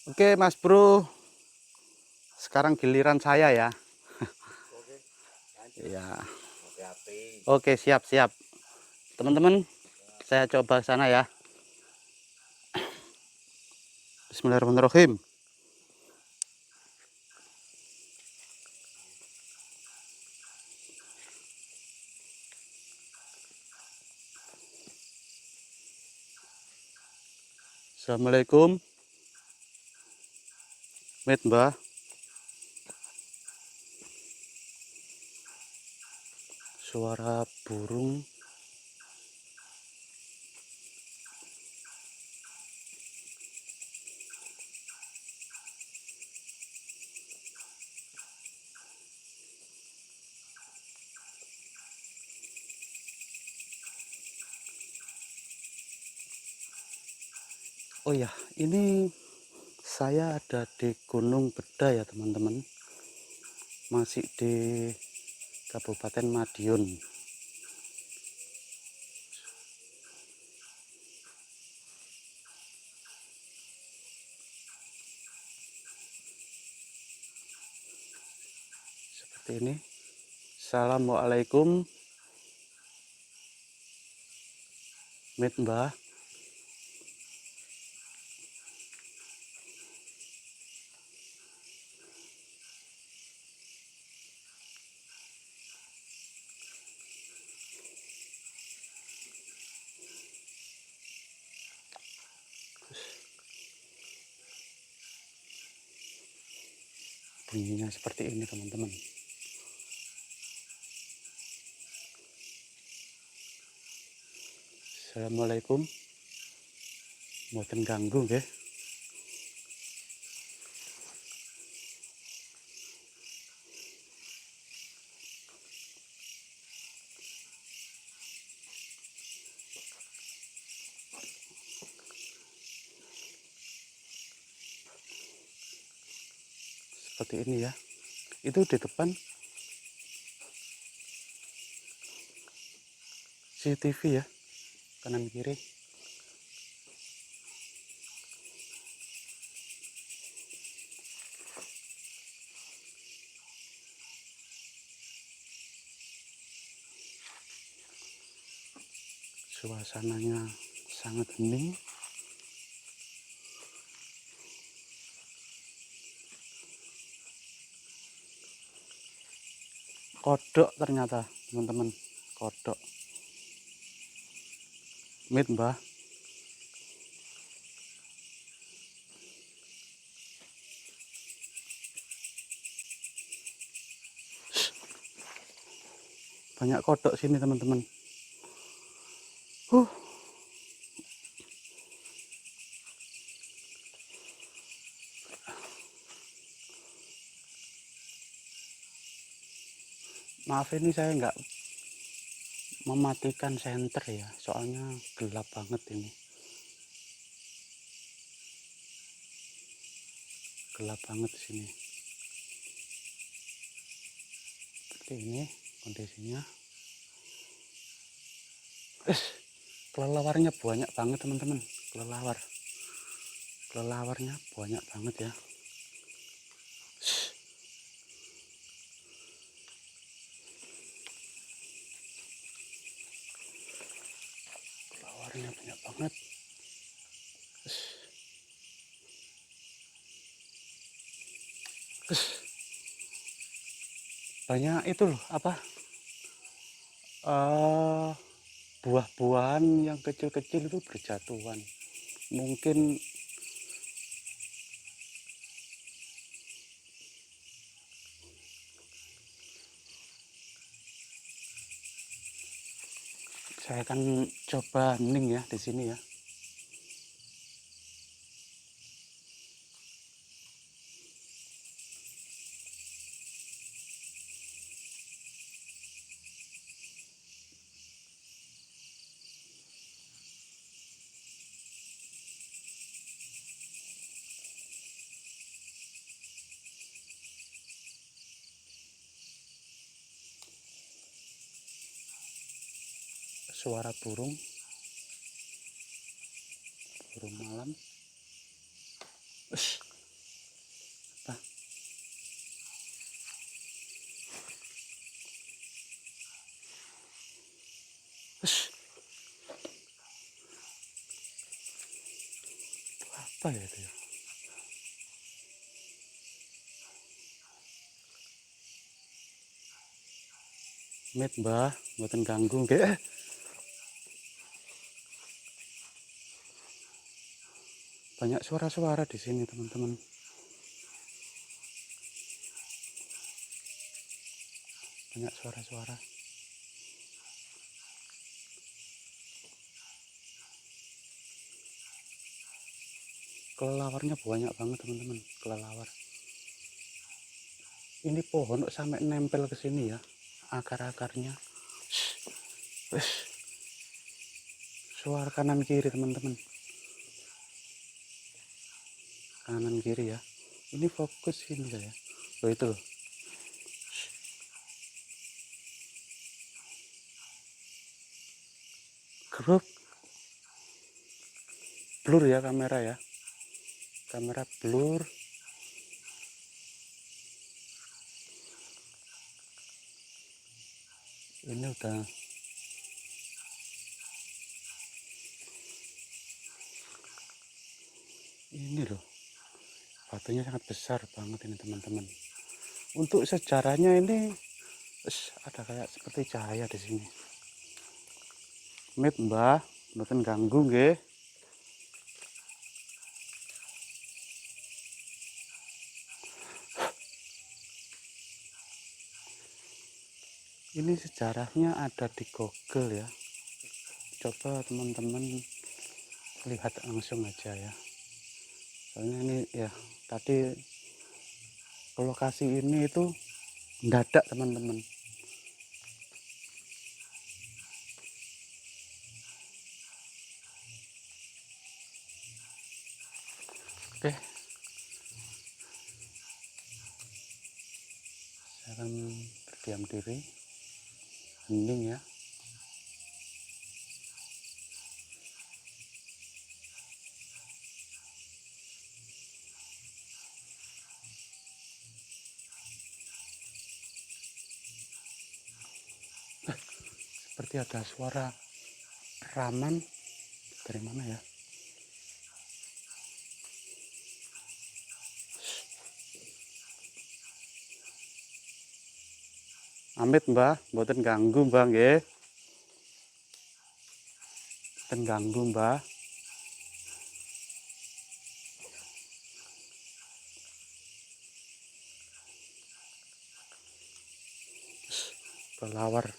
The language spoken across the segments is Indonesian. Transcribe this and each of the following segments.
Oke Mas Bro, sekarang giliran saya ya. Oke, lanjut. Ya, Hati-hati. oke siap-siap. Teman-teman, saya coba sana ya. Bismillahirrahmanirrahim. Assalamualaikum, Mit Mbah. Suara burung. Oh ya, ini saya ada di Gunung Beda ya teman-teman. Masih di Kabupaten Madiun. Seperti ini. Assalamualaikum, Mit Mbah. Bunyinya seperti ini teman-teman. Assalamualaikum. Mboten ganggu nggih. Seperti ini ya. Itu di depan CCTV ya, kanan kiri. Suasananya sangat hening. Kodok ternyata teman-teman, kodok. Mit Mbah. Banyak kodok sini teman-teman. uh Maaf ini saya nggak mematikan senter ya, soalnya gelap banget ini. Gelap banget di sini. Seperti ini kondisinya. Kelelawarnya banyak banget teman-teman. Kelelawarnya banyak banget ya. Kelelawarnya banyak banget. Banyak itu loh, apa, buah-buahan yang kecil-kecil itu berjatuhan. Mungkin saya akan coba hening ya di sini ya. Suara burung malam. Apa ya itu ya? Mit Mbah, mboten ganggu nggih. Banyak suara-suara di sini, teman-teman. Banyak suara-suara. Kelelawarnya banyak banget, teman-teman. Kelelawar. Ini pohon kok sampai nempel ke sini ya, akar-akarnya. Suara kanan kiri, teman-teman. Kanan kiri ya. Ini fokus ini saya. Loh itu loh. Grup. Blur ya kamera ya. Kamera blur. Ini udah ini loh. Batunya sangat besar banget ini, teman-teman. Untuk sejarahnya ini ada kayak seperti cahaya di sini. Mit Mbah, mboten ganggu nggih. Ini sejarahnya ada di Google ya. Coba teman-teman lihat langsung aja ya. Soalnya ini ya tadi lokasi ini itu mendadak, teman-teman. Oke, saya akan berdiam diri, hening ya. Seperti ada suara raman dari mana ya? Amit Mbah, mboten ganggu Mbah nggih. Mboten ganggu Mbah. Kelawar.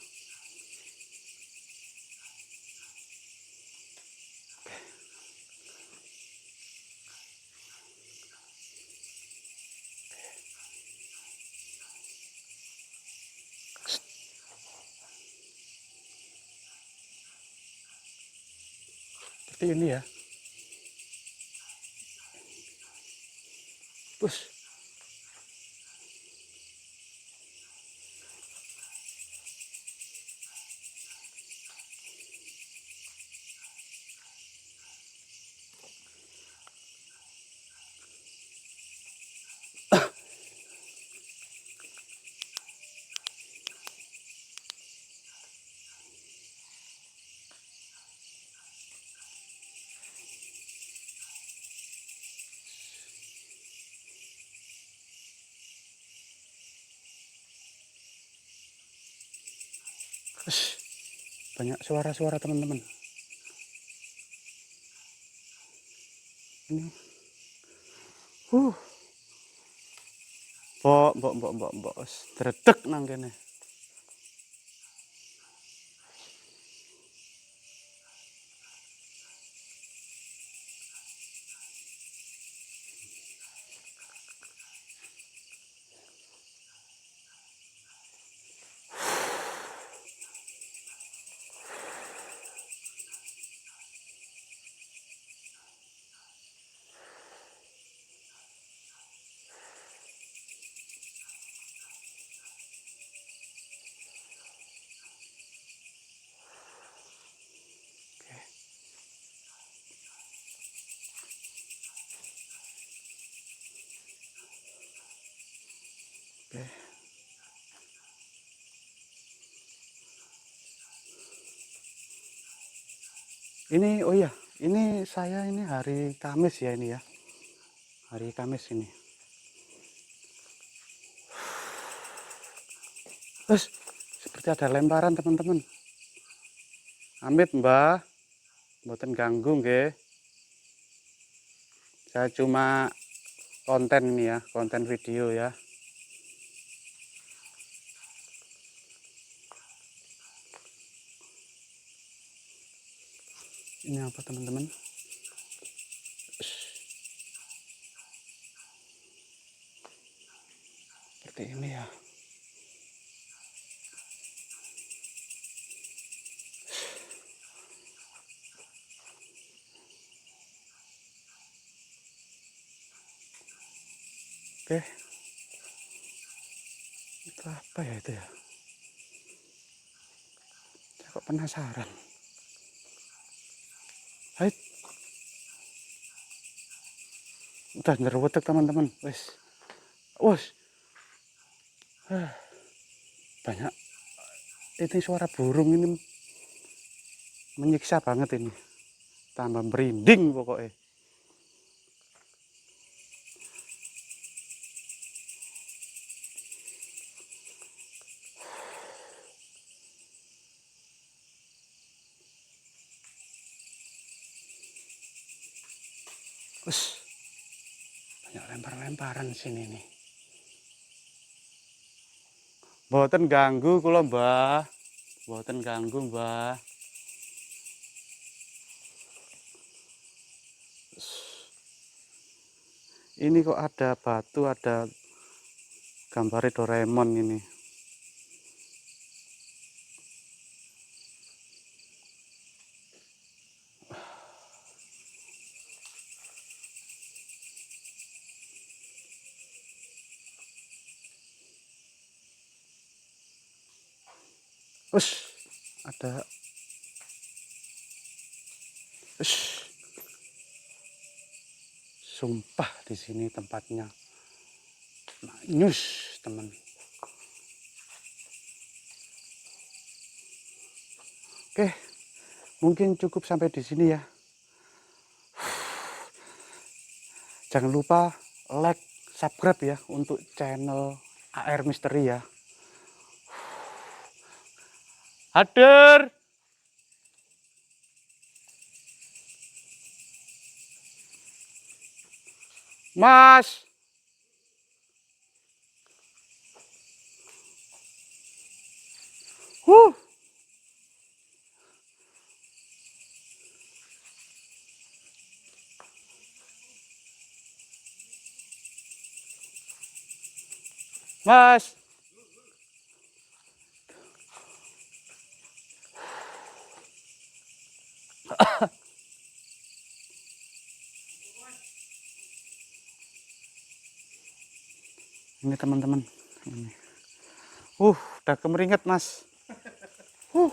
Seperti ini ya. Bus. Banyak suara-suara, teman-teman. Ini. Mbok. Dredeg nang kene. Oke. Ini oh iya, ini saya ini hari Kamis ya ini ya. hari Kamis ini. Terus seperti ada lemparan teman-teman. Amit Mbah, mboten ganggu nggih. Saya cuma konten ini ya, konten video ya. Ini apa teman-teman? Seperti ini ya. Oke. Itu apa ya itu ya? Saya kok penasaran. Hai. Udah nyeruwetek teman-teman. Wes. Wes. Banyak. Ini suara burung ini menyiksa banget ini. Tambah merinding pokoknya. Wes. Banyak lempar-lemparan sini nih. Mboten ganggu kula, Mbah. Mboten ganggu, Mbah. Ini kok ada batu, ada gambar Doraemon ini. Wes, ada. Wes. Sumpah di sini tempatnya nyus, teman. Oke, mungkin cukup sampai di sini ya. Jangan lupa like, subscribe ya untuk channel AR Misteri ya. Hadir. Mas. Huh. Mas. Ini teman-teman. Ini. Udah kemeringet, Mas. Uh.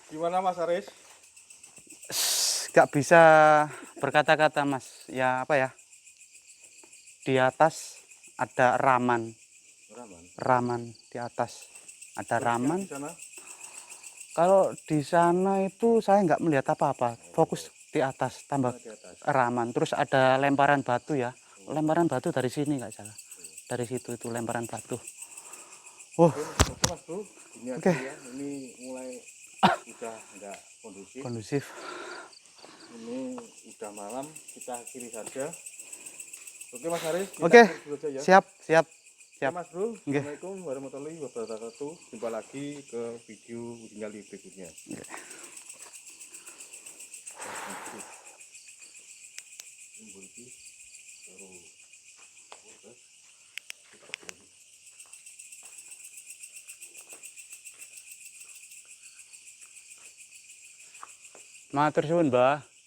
Gimana Mas Aris? Gak bisa berkata-kata, Mas. Ya apa ya? Di atas ada raman. Raman di atas ada raman. Di sana? Kalau di sana itu saya nggak melihat apa-apa. Fokus di atas tambah Di atas. raman. Terus ada lemparan batu ya. Lemparan batu dari sini nggak salah. Dari situ itu lemparan batu. Oke Mas Bro, ini aja Oke. ya. Ini mulai udah nggak kondusif. Kondusif. Ini udah malam, kita akhiri saja. Oke Mas Aris, kita Oke. akhiri dulu aja ya. Siap. Oke Mas Bro, Oke. Assalamualaikum warahmatullahi wabarakatuh. Jumpa lagi ke video tinggal di berikutnya. Matur suwun, Mbah.